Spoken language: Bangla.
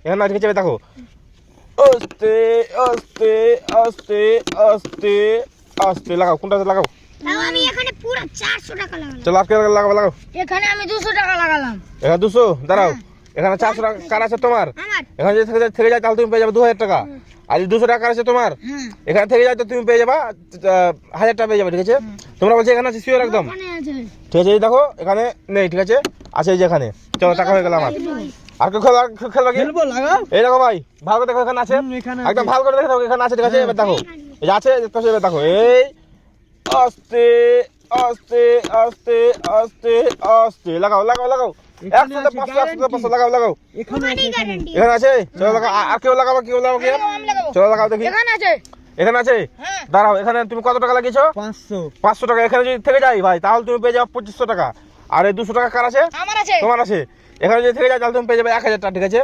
এখানে ঠিক আছে দেখো আস্তে আস্তে আস্তে আস্তে আস্তে লাগাও, কোনটাতে লাগাও? আমি এখানে পুরো 400 টাকা লাগালাম। চলো আজকে লাগাও। এখানে আমি 200 টাকা লাগালাম। এখানে 200 দাঁড়াও, এখানে 400 টাকা কার আছে তোমার? আমার। এখানে যদি থেকে যায় তাহলে তুমি পেয়ে যাবে 2000 টাকা। আর যদি 200 টাকা কার আছে তোমার, এখানে থেকে যায় তো তুমি পেয়ে যাবা 1000 টাকা পেয়ে যাবে। ঠিক আছে, তোমরা বলছো এখানে আছে শিওর একদম? ঠিক আছে, এই দেখো এখানে নেই। ঠিক আছে, আছে এই যে এখানে। চলো টাকা হয়ে গেল আমার। আর কেউ খেলবা কি? এই দেখো ভাই, ভালো করে দেখো এখানে আছে, একদম ভালো করে দেখো এখানে আছে। ঠিক আছে, এবার দেখো এই যে আছে, এবার দেখো এই আস্তে আস্তে আস্তে আস্তে আস্তে লাগাও লাগাও লাগাও, 100 লাগাও। এখানে আছে, চলো লাগাও। আর কেউ লাগাবো? কেউ লাগাবো? চলো লাগাও দেখি। এখানে আছে, দাঁড়াও। এখানে তুমি কত টাকা লাগিয়েছো? 500 টাকা। এখানে যদি থেকে যায় ভাই তাহলে তুমি পেয়ে যাবে 2500 টাকা। আর এই 200 টাকা কার আছে? তোমার আছে। এখানে যদি থেকে যায় তাহলে তুমি পেয়ে যাবে 1000 টাকা। ঠিক আছে।